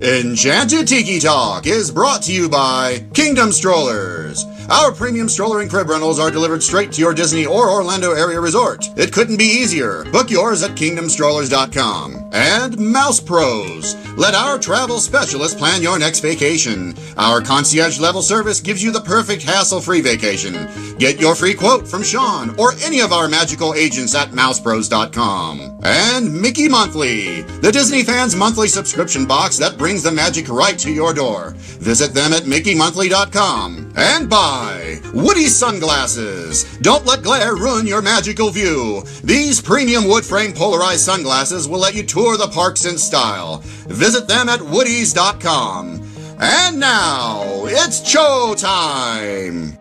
Enchanted Tiki Talk is brought to you by Kingdom Strollers. Our premium stroller and crib rentals are delivered straight to your Disney or Orlando area resort. It couldn't be easier. Book yours at kingdomstrollers.com. And Mouse Pros. Let our travel specialist plan your next vacation. Our concierge level service gives you the perfect hassle-free vacation. Get your free quote from Sean or any of our magical agents at mousepros.com. And Mickey Monthly, the Disney fans' monthly subscription box that brings the magic right to your door. Visit them at mickeymonthly.com. And by Woody Sunglasses. Don't let glare ruin your magical view. These premium wood frame polarized sunglasses will let you tour the parks in style. Visit them at woodies.com. And now, it's show time!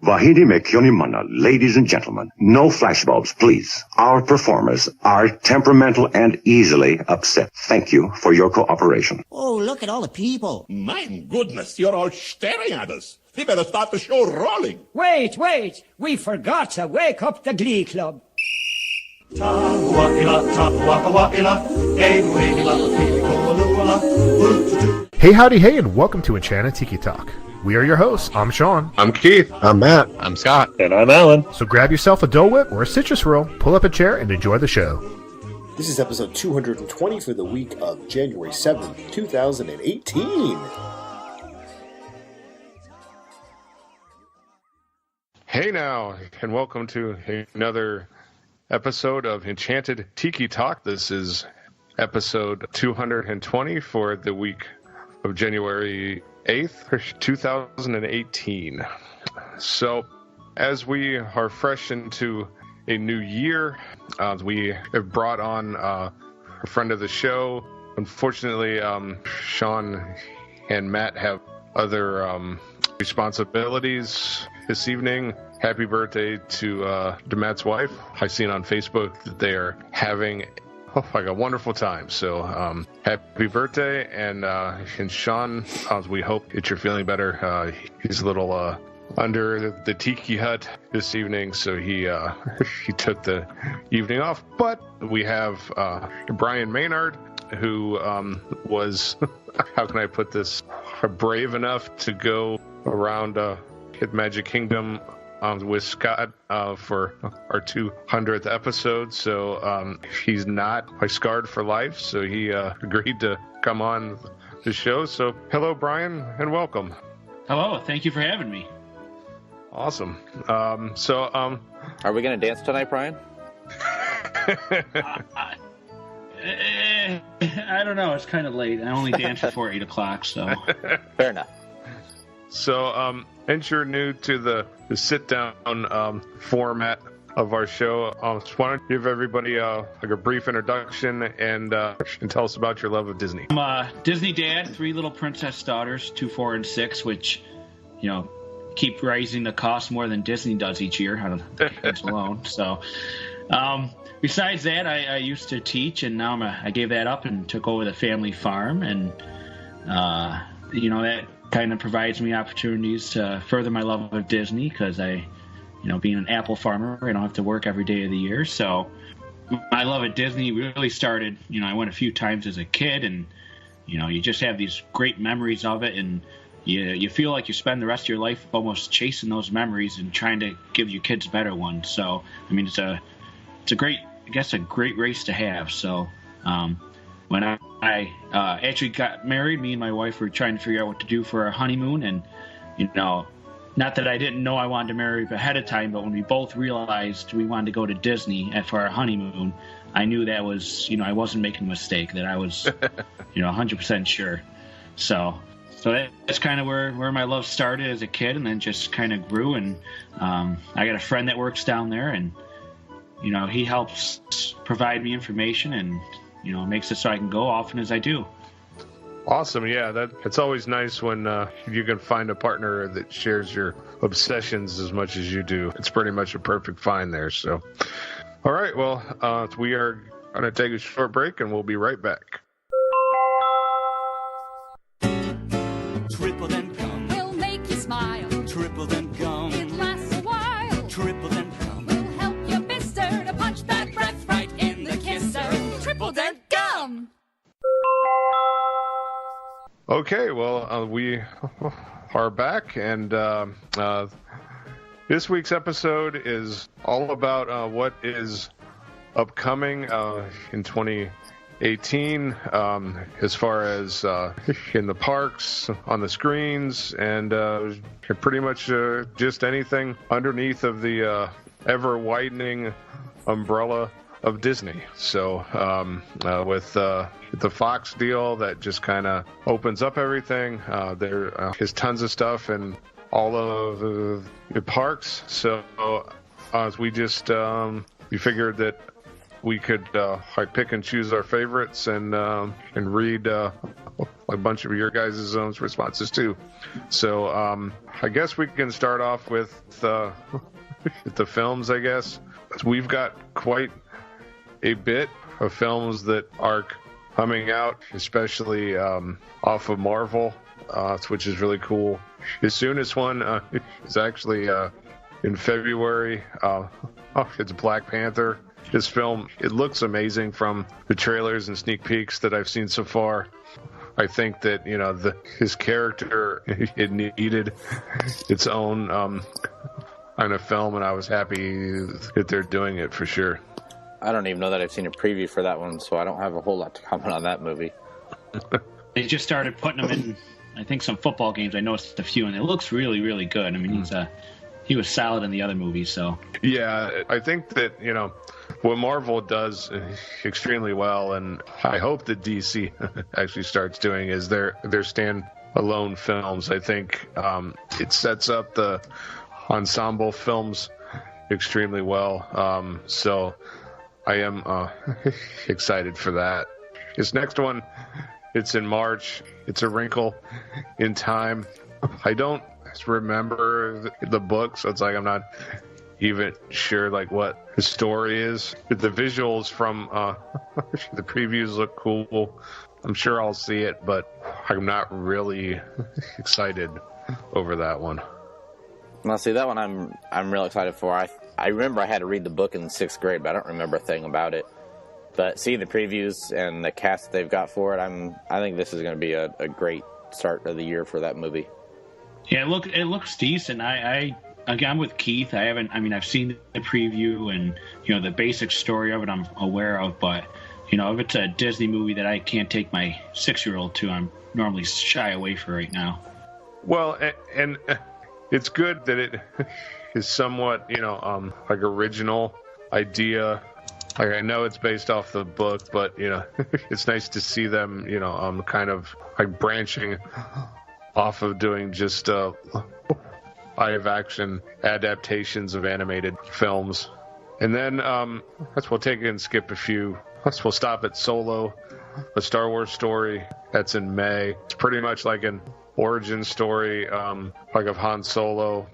Vahidi me kyonimana, ladies and gentlemen. No flashbulbs, please. Our performers are temperamental and easily upset. Thank you for your cooperation. Oh, look at all the people. My goodness, you're all staring at us. We better start the show rolling. Wait. We forgot to wake up the Glee Club. Hey, howdy, hey, and welcome to Enchanted Tiki Talk. We are your hosts. I'm Sean. I'm Keith. I'm Matt. I'm Scott. And I'm Alan. So grab yourself a Dole Whip or a citrus roll, pull up a chair, and enjoy the show. This is episode 220 for the week of January 7th, 2018. Hey now, and welcome to another episode of Enchanted Tiki Talk. This is episode 220 for the week of January 8th, 2018. So, as we are fresh into a new year, we have brought on a friend of the show. Unfortunately, Sean and Matt have other responsibilities this evening. Happy birthday to Matt's wife. I seen on Facebook that they are having a wonderful time. So happy birthday, and Sean, we hope that you're feeling better. He's a little under the tiki hut this evening, so he took the evening off. But we have Brian Maynard, who was how can I put this, brave enough to go around at Magic Kingdom with Scott for our 200th episode. So he's not scarred for life, so he agreed to come on the show. So hello, Brian, and welcome. Hello, thank you for having me. Awesome. Are we going to dance tonight, Brian? I don't know. It's kind of late. I only dance before 8 o'clock, so. Fair enough. So, since you're new to the sit-down format of our show, why don't you give everybody a brief introduction and tell us about your love of Disney. I'm a Disney dad, 3 little princess daughters, 2, 4, and 6, which, keep raising the cost more than Disney does each year out of the kids alone. So, besides that, I used to teach, and now I gave that up and took over the family farm, and that kind of provides me opportunities to further my love of Disney because being an apple farmer, I don't have to work every day of the year. So my love of Disney really started, I went a few times as a kid, and, you just have these great memories of it, and you feel like you spend the rest of your life almost chasing those memories and trying to give your kids better ones. So, it's a great race to have. So, when I actually got married, me and my wife were trying to figure out what to do for our honeymoon, and not that I didn't know I wanted to marry ahead of time, but when we both realized we wanted to go to Disney for our honeymoon, I knew that was, I wasn't making a mistake, that I was, 100% sure. So that's kind of where my love started as a kid, and then just kind of grew. And I got a friend that works down there, and he helps provide me information, and makes it so I can go often as I do. Awesome. Yeah, it's always nice when you can find a partner that shares your obsessions as much as you do. It's pretty much a perfect find there. So, all right. Well, we are going to take a short break, and we'll be right back. Triple then gum will make you smile. Triple then gum, it lasts a while. Triple then gum will help your mister to punch that breath right in the kisser. Triple then gum. Okay, well, we are back, and this week's episode is all about what is upcoming in 2018 as far as in the parks, on the screens, and pretty much just anything underneath of the ever-widening umbrella of Disney. So with the Fox deal that just kind of opens up everything, there is tons of stuff in all of the parks. So we just we figured that we could pick and choose our favorites and read a bunch of your guys' own responses too. So I guess we can start off with the films, I guess. We've got quite a bit of films that are coming out, especially off of Marvel, which is really cool. The soonest one is actually in February. It's Black Panther. This film, it looks amazing from the trailers and sneak peeks that I've seen so far. I think that, his character, it needed its own kind of film, and I was happy that they're doing it for sure. I don't even know that I've seen a preview for that one, so I don't have a whole lot to comment on that movie. They just started putting them in, I think, some football games. I noticed a few, and it looks really, really good. I mean, he was solid in the other movies, so. Yeah, I think that, what Marvel does extremely well, and I hope that DC actually starts doing, is their stand-alone films. I think it sets up the ensemble films extremely well. So I am excited for that. This next one, it's in March. It's A Wrinkle in Time. I don't remember the book, so it's like I'm not even sure what the story is. The visuals from the previews look cool. I'm sure I'll see it, but I'm not really excited over that one. Well, see, that one I'm real excited for. I remember I had to read the book in 6th grade, but I don't remember a thing about it. But seeing the previews and the cast they've got for it, I think this is going to be a great start of the year for that movie. Yeah, it looks decent. I'm with Keith. I've seen the preview and the basic story of it I'm aware of, but if it's a Disney movie that I can't take my 6-year-old to, I'm normally shy away for right now. Well, and it's good that it is somewhat, original idea. I know it's based off the book, but, it's nice to see them, kind of branching off of doing just live-action adaptations of animated films. And then we'll take it and skip a few. We'll stop at Solo, a Star Wars story. That's in May. It's pretty much like an origin story, of Han Solo.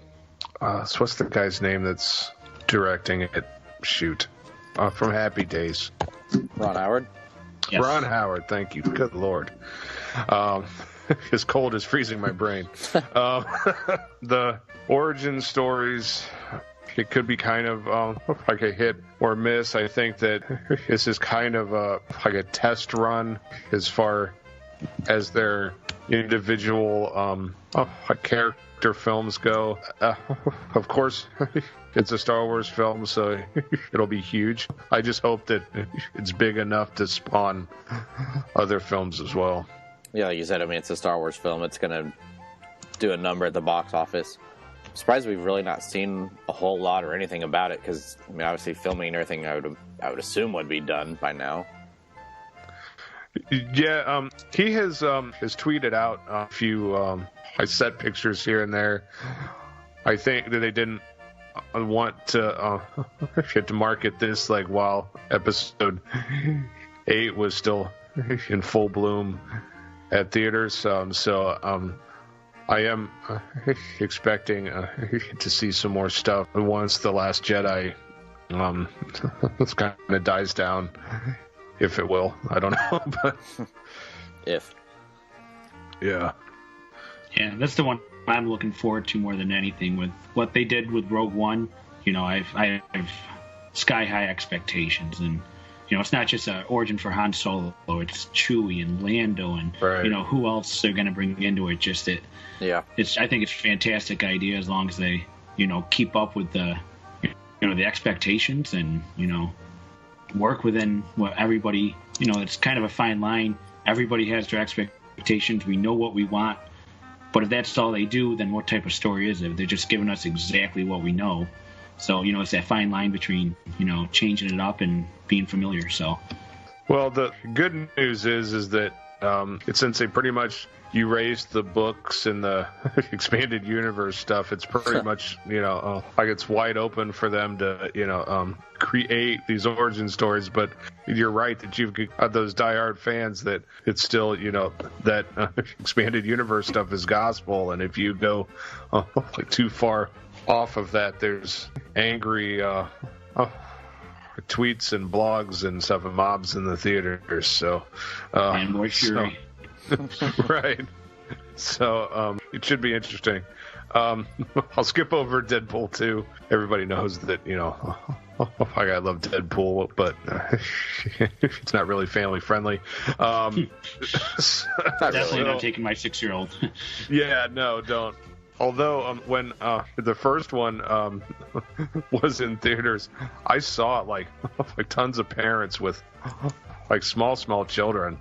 So what's the guy's name that's directing it? Shoot. From Happy Days. Ron Howard? Yes. Ron Howard, thank you. Good Lord. His cold is freezing my brain. The origin stories, it could be kind of like a hit or miss. I think that this is kind of like a test run as far as their individual character films go. Of course, it's a Star Wars film, so it'll be huge. I just hope that it's big enough to spawn other films as well. Yeah, like you said, it's a Star Wars film. It's going to do a number at the box office. I'm surprised we've really not seen a whole lot or anything about it, because obviously filming and everything I would assume would be done by now. Yeah, he has tweeted out a few set pictures here and there. I think that they didn't want to market this while episode 8 was still in full bloom at theaters. So I am expecting to see some more stuff once The Last Jedi kind of dies down, if it will. I don't know, but if. Yeah, that's the one I'm looking forward to more than anything. With what they did with Rogue One, I have sky high expectations, and it's not just an origin for Han Solo. It's Chewie and Lando, and who else they're going to bring into it. Just it. Yeah. I think it's a fantastic idea as long as they, keep up with the, the expectations and, work within what everybody, it's kind of a fine line. Everybody has their expectations. We know what we want. But if that's all they do, then what type of story is it? They're just giving us exactly what we know. So, it's that fine line between, changing it up and being familiar. So, well, the good news is that since they pretty much erased the books and the expanded universe stuff, it's pretty much, like it's wide open for them to, create these origin stories. But you're right that you've got those diehard fans that it's still, that expanded universe stuff is gospel. And if you go like too far off of that, there's angry tweets and blogs and stuff and mobs in the theaters. So, and more fury. Right. So it should be interesting. I'll skip over Deadpool 2. Everybody knows that, I love Deadpool, but it's not really family friendly. Definitely not taking my 6-year-old. Yeah, no, don't. Although when the first one was in theaters, I saw like tons of parents with like small children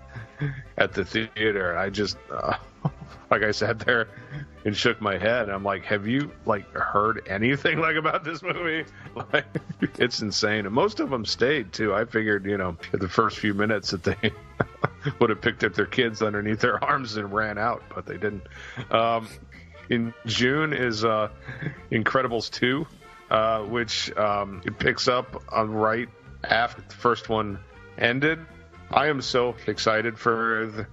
at the theater, and I just I sat there and shook my head. I'm like, have you heard anything about this movie? It's insane. And most of them stayed too. I figured at the first few minutes that they would have picked up their kids underneath their arms and ran out, but they didn't. In June is Incredibles 2, which it picks up on right after the first one ended. I am so excited for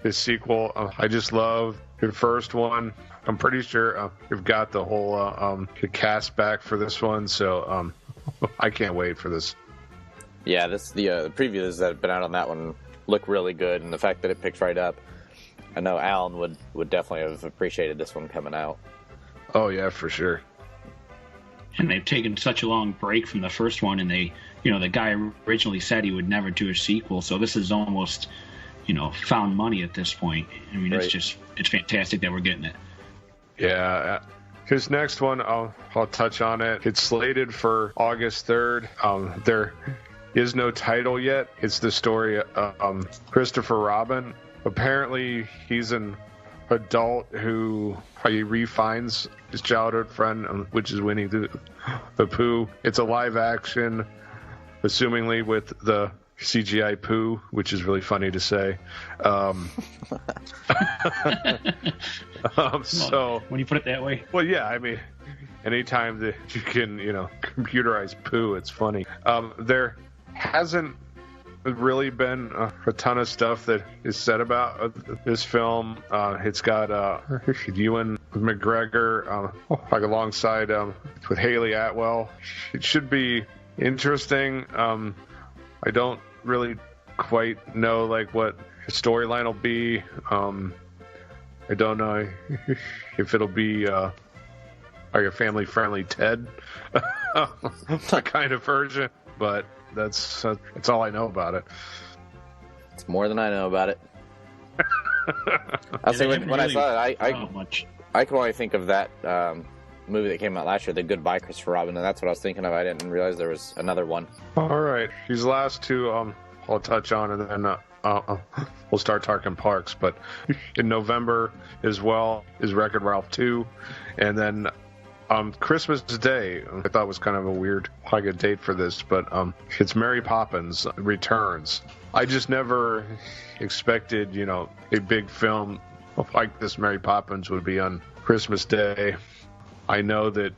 this sequel. I just love the first one. I'm pretty sure we've got the whole cast back for this one, so I can't wait for this. Yeah, the previews that have been out on that one look really good, and the fact that it picks right up. I know Alan would definitely have appreciated this one coming out. Oh, yeah, for sure. And they've taken such a long break from the first one, and they, the guy originally said he would never do a sequel, so this is almost, found money at this point. I mean, right. It's fantastic that we're getting it. Yeah. His next one, I'll touch on it. It's slated for August 3rd. There is no title yet. It's the story of Christopher Robin. Apparently, he's an adult who he refines his childhood friend, which is Winnie the Pooh. It's a live action, assumingly with the CGI Pooh, which is really funny to say. So when you put it that way, well, yeah, I mean, anytime that you can, computerize Pooh, it's funny. There hasn't really been a ton of stuff that is said about this film. It's got Ewan McGregor alongside with Haley Atwell. It should be interesting. I don't really quite know what the storyline will be. I don't know if it'll be a family-friendly Ted kind of version, but that's all I know about it. It's more than I know about it. I'll say when I saw it, I could only think of that movie that came out last year, The Goodbye Christopher Robin, and that's what I was thinking of. I didn't realize there was another one. All right, these last two I'll touch on, and then we'll start talking parks. But in November as well is Wreck-It Ralph 2, and then Christmas Day, I thought was kind of a weird date for this, but it's Mary Poppins Returns. I just never expected, a big film like this Mary Poppins would be on Christmas Day. I know that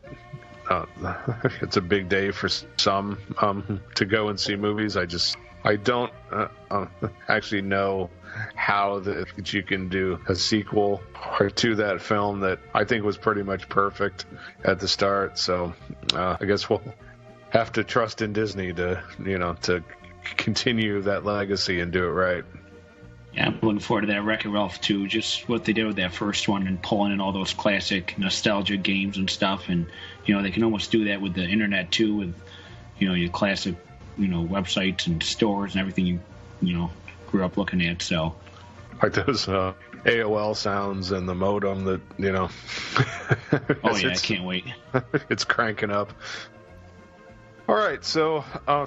it's a big day for some to go and see movies. I don't actually know how that you can do a sequel to that film that I think was pretty much perfect at the start. So I guess we'll have to trust in Disney to continue that legacy and do it right. Yeah, I'm looking forward to that Wreck-It Ralph 2, just what they did with that first one and pulling in all those classic nostalgia games and stuff. And, they can almost do that with the internet too, with, your classic websites and stores and everything you grew up looking at. So, like those AOL sounds and the modem that oh yeah, I can't wait. It's cranking up. All right, so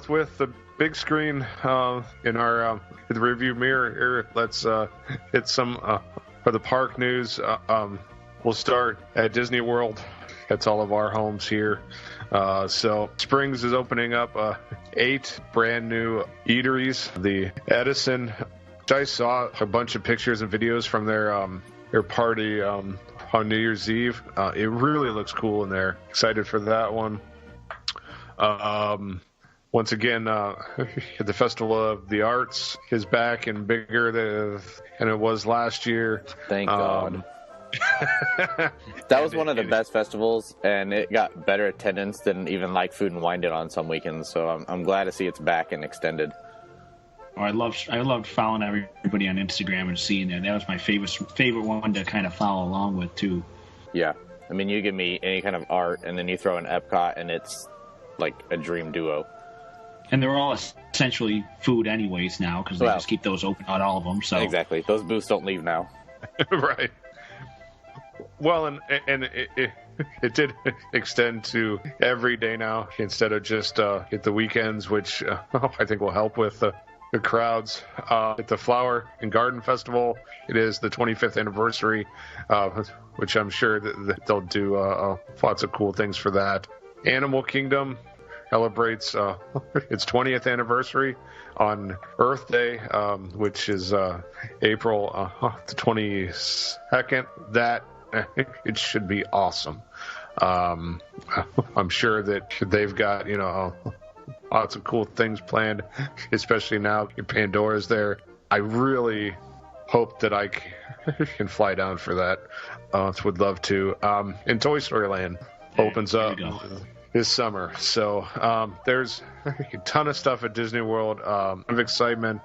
with the big screen in our the review mirror here, let's hit some for the park news. We'll start at Disney World. That's all of our homes here. So Springs is opening up 8 brand new eateries. The Edison, I saw a bunch of pictures and videos from their party on New Year's Eve. It really looks cool in there. Excited for that one. Once again, the Festival of the Arts is back and bigger than it was last year. Thank God. That was one of the best festivals, and it got better attendance than even like Food and Wine did on some weekends. So I'm glad to see it's back and extended. Oh, I loved following everybody on Instagram and seeing that. That was my favorite one to kind of follow along with too. Yeah, I mean, you give me any kind of art, and then you throw in Epcot, and it's like a dream duo. And they're all essentially food anyways now, because they just keep those open on all of them. So exactly, those booths don't leave now. Right. Well, and it did extend to every day now instead of just at the weekends, which I think will help with the crowds. At the Flower and Garden Festival, it is the 25th anniversary, which I'm sure that they'll do lots of cool things for that. Animal Kingdom celebrates its 20th anniversary on Earth Day, which is April the 22nd. That it should be awesome. I'm sure that they've got lots of cool things planned, especially now Pandora's there. I really hope that I can fly down for that. Would love to. And Toy Story Land opens up this summer. So there's a ton of stuff at Disney World. Of excitement.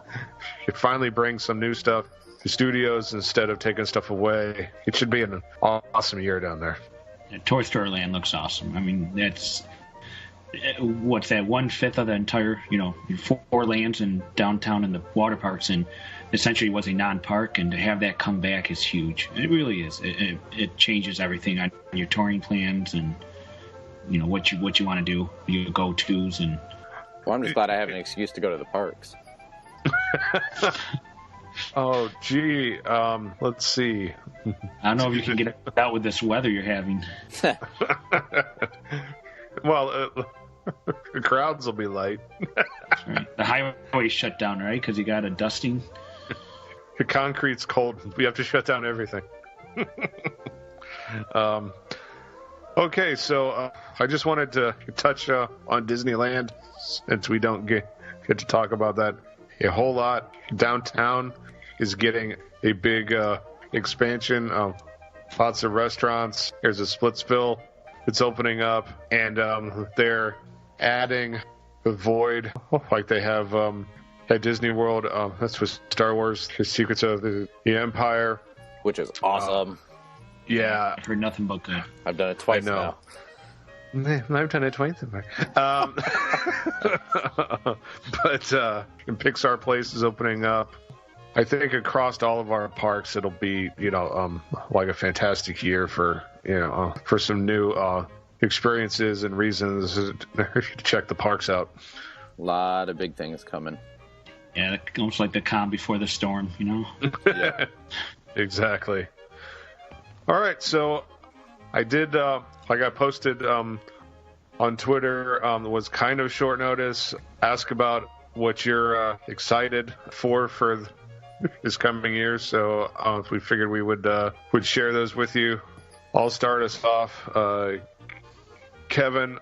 You finally bring some new stuff to studios instead of taking stuff away. It should be an awesome year down there. Yeah, Toy Story Land looks awesome. I mean, that's what's that, 1/5 of the entire 4 lands and downtown and the water parks, and essentially was a non-park, and to have that come back is huge. It really is. It changes everything on your touring plans and what you want to do, your go-tos. And well, I'm just glad I have an excuse to go to the parks. Oh, gee. Let's see. I don't know if you can get out with this weather you're having. Well, the crowds will be light. That's right. The highway's shut down, right? Because you got a dusting. The concrete's cold. We have to shut down everything. Okay, so I just wanted to touch on Disneyland, since we don't get to talk about that a whole lot. Downtown is getting a big expansion. Lots of restaurants. There's a Splitsville that's opening up, and they're adding the Void, like they have at Disney World. That's with Star Wars: The Secrets of the Empire, which is awesome. Yeah, I've heard nothing but good. I've done it twice now. I've done it twice. But Pixar Place is opening up. I think across all of our parks, it'll be like a fantastic year for for some new experiences and reasons to check the parks out. A lot of big things coming. Yeah, almost like the calm before the storm, Yeah, exactly. All right, so I did, like I posted on Twitter, was kind of short notice, ask about what you're excited for this coming year. So we figured we would share those with you. I'll start us off. Kevin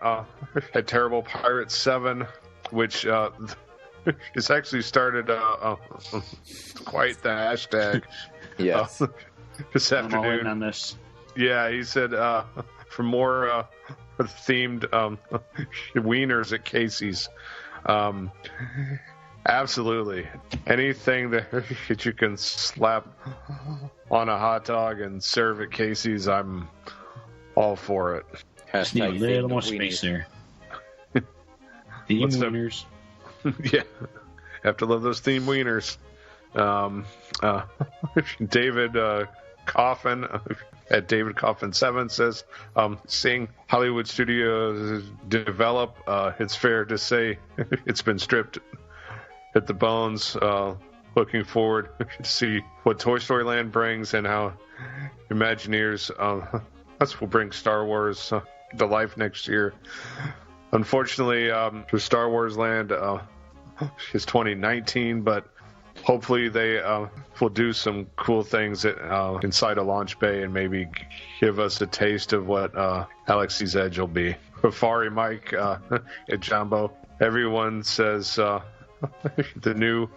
at Terrible Pirates 7, which has actually started quite the hashtag. Yes. This afternoon. I'm all in on this. Yeah, he said for more themed wieners at Casey's. Absolutely. Anything that you can slap on a hot dog and serve at Casey's, I'm all for it. Just need a little more space there. The wieners. Yeah, have to love those theme wieners. David Coffin at David Coffin 7 says, seeing Hollywood studios develop, it's fair to say it's been stripped at the bones. Looking forward to see what Toy Story Land brings and how Imagineers will bring Star Wars to life next year. Unfortunately, for Star Wars Land is 2019, but hopefully they will do some cool things inside a launch bay and maybe give us a taste of what Galaxy's Edge will be. Safari Mike at Jumbo, everyone says the new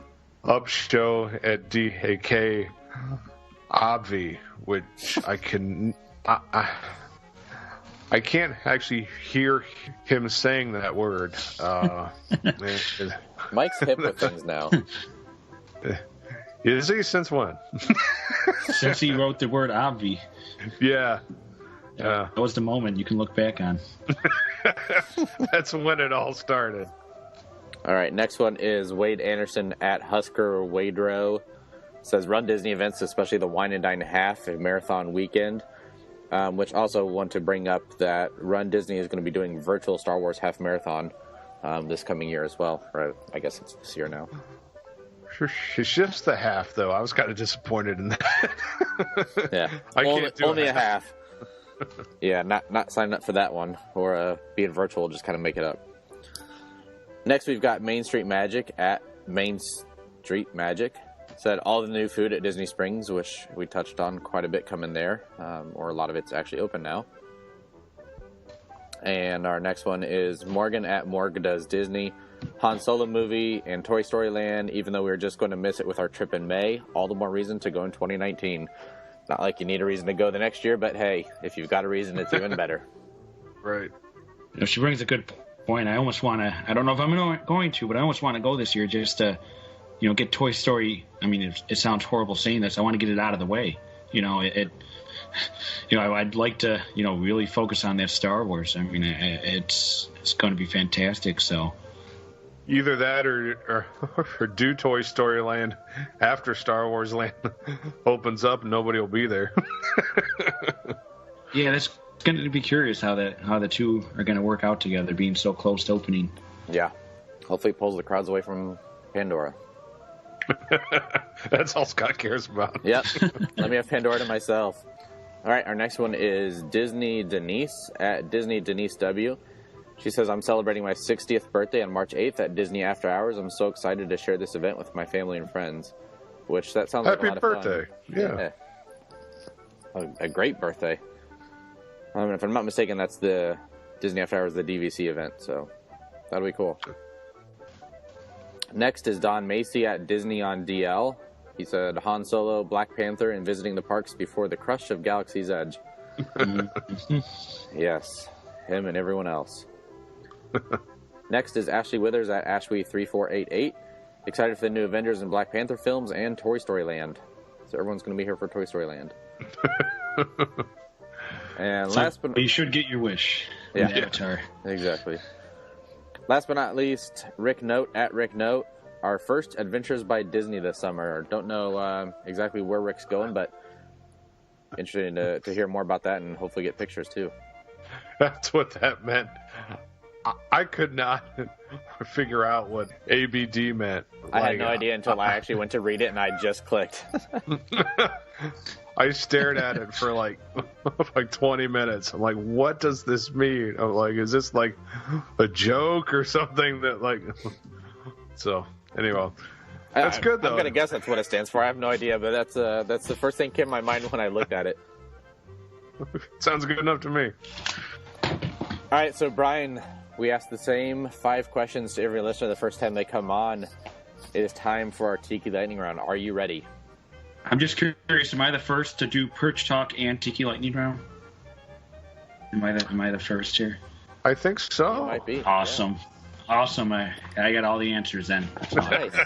Up show at DAK Obvi, which I can't actually hear him saying that word. Mike's hip with things now. Is he? Since when? Since he wrote the word obvi. Yeah. That was the moment you can look back on. That's when it all started. All right, next one is Wade Anderson at Husker Wadrow. Says, run Disney events, especially the Wine and Dine Half and Marathon Weekend. Which also want to bring up that Run Disney is going to be doing virtual Star Wars Half Marathon this coming year as well. Or I guess it's this year now. It's just the half, though. I was kind of disappointed in that. Yeah, only a half. Yeah, not signing up for that one, or being virtual, just kind of make it up. Next, we've got Main Street Magic at Main Street Magic. Said all the new food at Disney Springs, which we touched on quite a bit coming there, or a lot of it's actually open now. And our next one is Morgan at Morg Does Disney. Han Solo movie and Toy Story Land, even though we were just going to miss it with our trip in May, all the more reason to go in 2019. Not like you need a reason to go the next year, but hey, if you've got a reason, it's even better. Right. She brings a good point. I almost want to, I don't know if I'm going to, but I almost want to go this year just to, get Toy Story. I mean, it sounds horrible saying this. I want to get it out of the way. I'd like to, really focus on that Star Wars. I mean, it's going to be fantastic. So either that or do Toy Story Land after Star Wars Land opens up. Nobody will be there. Yeah, that's going to be curious how the two are going to work out together, being so close to opening. Yeah, hopefully it pulls the crowds away from Pandora. That's all Scott cares about. Yep. Let me have Pandora to myself. All right, our next one is Disney Denise at Disney Denise W. She says, I'm celebrating my 60th birthday on March 8th at Disney After Hours. I'm so excited to share this event with my family and friends. Which, that sounds like a lot of fun. Happy birthday. Yeah. A great birthday. If I'm not mistaken, that's the Disney After Hours, the DVC event, so that'll be cool. Next is Don Macy at Disney on DL. He said, Han Solo, Black Panther, and visiting the parks before the crush of Galaxy's Edge. Yes, him and everyone else. Next is Ashley Withers at Ashwee3488. Excited for the new Avengers and Black Panther films and Toy Story Land. So everyone's going to be here for Toy Story Land. And last but you should get your wish. Yeah, Avatar. Exactly. Last but not least, Rick Note at Rick Note. Our first adventures by Disney this summer. Don't know exactly where Rick's going, but interesting to hear more about that and hopefully get pictures too. That's what that meant. I could not figure out what ABD meant. I had no idea until I actually went to read it and I just clicked. I stared at it for like 20 minutes. I'm like, what does this mean? I'm like, is this like a joke or something that like... So, anyway. That's good, though. I'm going to guess that's what it stands for. I have no idea, but that's the first thing that came to my mind when I looked at it. Sounds good enough to me. All right, so Brian, we asked the same 5 questions to every listener the first time they come on. It is time for our Tiki Lightning Round. Are you ready? I'm just curious, am I the first to do Perch Talk and Tiki Lightning Round? Am I the first here? I think so. You might be. Awesome. Yeah. Awesome. I got all the answers then. Nice.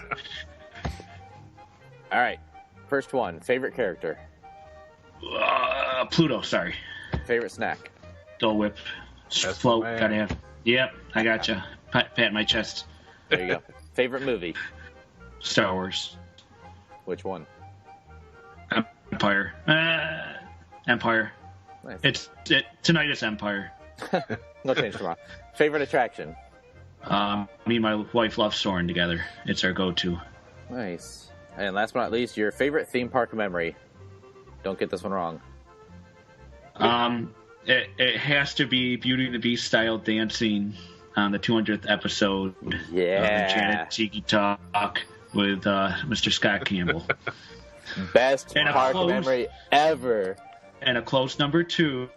All right. First one. Favorite character? Pluto, sorry. Favorite snack? Dole Whip. Float, gotta have. Yep, I gotcha. Pat my chest. There you go. Favorite movie? Star Wars. Which one? Empire. Empire. Nice. Tonight it's Empire. No change tomorrow. Favorite attraction? Me and my wife love soaring together. It's our go-to. Nice. And last but not least, your favorite theme park memory? Don't get this one wrong. It has to be Beauty and the Beast style dancing on the 200th episode of Enchanted Tiki Talk with Mr. Scott Campbell. Best park memory ever. And a close number 2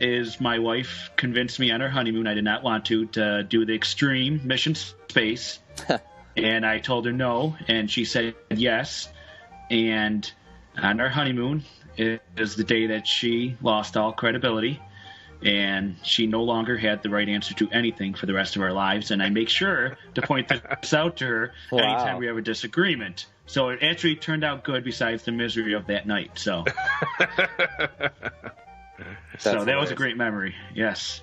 is my wife convinced me on her honeymoon, I did not want to do the extreme mission space. And I told her no, and she said yes. And on our honeymoon is the day that she lost all credibility, and she no longer had the right answer to anything for the rest of our lives. And I make sure to point this out to her anytime we have a disagreement. So it actually turned out good besides the misery of that night. So, that was a great memory. Yes.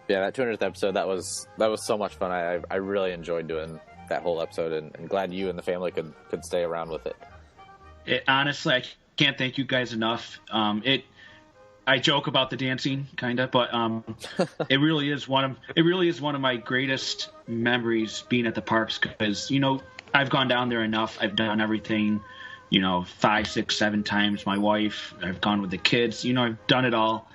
Yeah, that 200th episode, that was so much fun. I really enjoyed doing that whole episode, and glad you and the family could stay around with it. Honestly, I can't thank you guys enough. I joke about the dancing, kind of, but it really is one of my greatest memories being at the parks, because I've gone down there enough. I've done everything, 5, 6, 7 times. My wife, I've gone with the kids. I've done it all.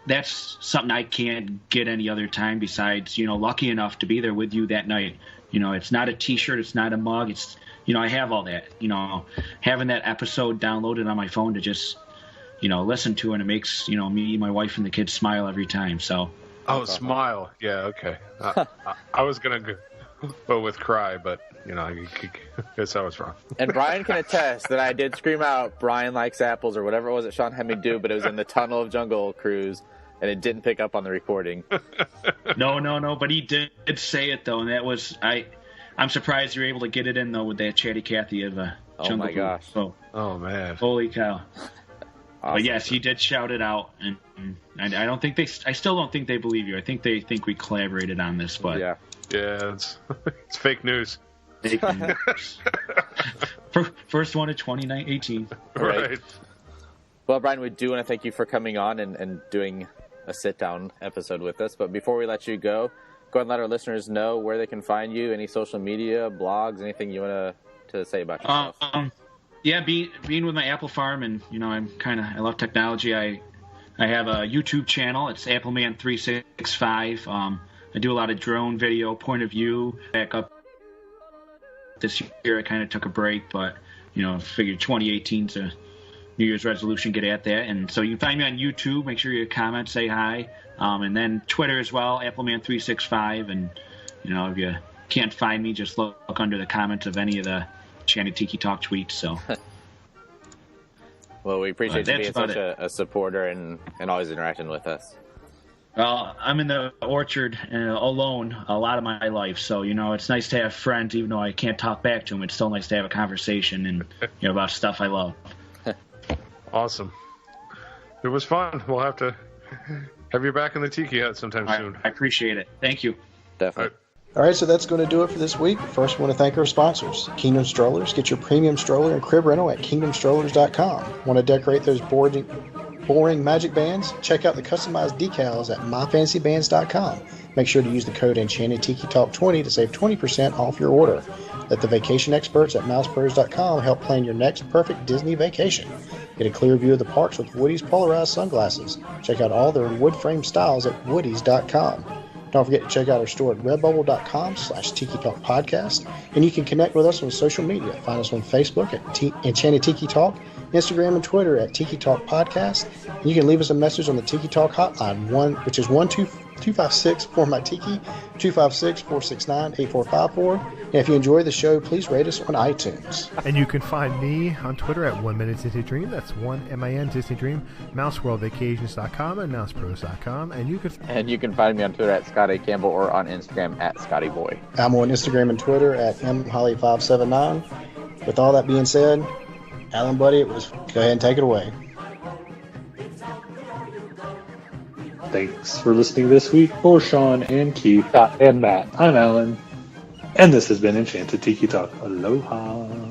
That's something I can't get any other time besides, lucky enough to be there with you that night. It's not a T-shirt, it's not a mug. It's, I have all that. Having that episode downloaded on my phone to just, listen to, and it makes, me, my wife, and the kids smile every time. So. Oh, smile. Yeah, okay. I was going to go with cry, but, I guess I was wrong. And Brian can attest that I did scream out, Brian likes apples, or whatever it was that Sean had me do, but it was in the Tunnel of Jungle cruise, and it didn't pick up on the recording. No, but he did say it, though, and that was, I'm surprised you were able to get it in, though, with that Chatty Cathy of Jungle. Oh, my gosh. So, oh, man. Holy cow. Awesome. But yes, he did shout it out, and I still don't think they believe you. I think they think we collaborated on this, but. Yeah, it's fake news. Fake news. First one of 2018. Right. Well, Brian, we do want to thank you for coming on and doing a sit-down episode with us. But before we let you go ahead and let our listeners know where they can find you, any social media, blogs, anything you want to say about yourself. Yeah, being with my apple farm, and I love technology. I have a YouTube channel. It's Appleman365. I do a lot of drone video, point of view. Back up this year, I kind of took a break, but figured 2018's a New Year's resolution, get at that. And so you can find me on YouTube. Make sure you comment, say hi, and then Twitter as well, Appleman365. And if you can't find me, just look under the comments of any of the Enchanted Tiki Talk tweets. So. Well, we appreciate you being such a supporter and always interacting with us. Well, I'm in the orchard alone a lot of my life, so it's nice to have friends. Even though I can't talk back to them, it's still nice to have a conversation and about stuff I love. Awesome. It was fun. We'll have to have you back in the Tiki Hut sometime soon. I appreciate it. Thank you. Definitely. All right, so that's going to do it for this week. First, we want to thank our sponsors, Kingdom Strollers. Get your premium stroller and crib rental at kingdomstrollers.com. Want to decorate those boring magic bands? Check out the customized decals at myfancybands.com. Make sure to use the code Enchanted Tiki Talk 20 to save 20% off your order. Let the vacation experts at mousepros.com help plan your next perfect Disney vacation. Get a clear view of the parks with Woody's polarized sunglasses. Check out all their wood frame styles at woodys.com. Don't forget to check out our store at redbubble.com/Tiki Talk Podcast. And you can connect with us on social media. Find us on Facebook at Enchanted Tiki Talk, Instagram and Twitter at Tiki Talk Podcast. And you can leave us a message on the Tiki Talk hotline, which is 1-256 for my Tiki, 256-469-8454. And if you enjoy the show, please rate us on iTunes. And you can find me on Twitter at 1 Minute Disney Dream. That's 1MIN Disney Dream. MouseWorldVacations.com and MousePros.com. And you can find me on Twitter at Scotty Campbell or on Instagram at ScottyBoy. I'm on Instagram and Twitter at mholly579. With all that being said, Alan, buddy, go ahead and take it away. Thanks for listening this week for Sean and Keith and Matt. I'm Alan. And this has been Enchanted Tiki Talk. Aloha.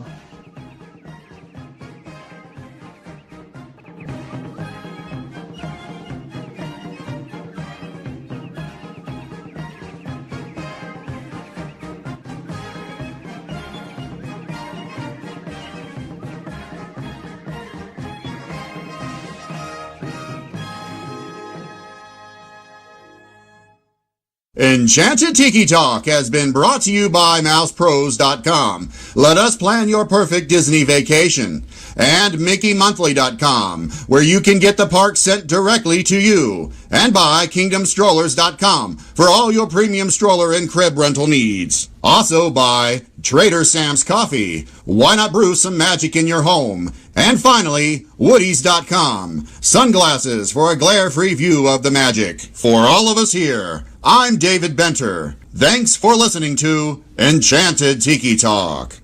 Enchanted Tiki Talk has been brought to you by mousepros.com. Let us plan your perfect Disney vacation. And mickeymonthly.com, where you can get the park sent directly to you. And by kingdomstrollers.com for all your premium stroller and crib rental needs. Also by Trader Sam's Coffee. Why not brew some magic in your home? And finally, woodies.com. Sunglasses for a glare-free view of the magic. For all of us here, I'm David Benter. Thanks for listening to Enchanted Tiki Talk.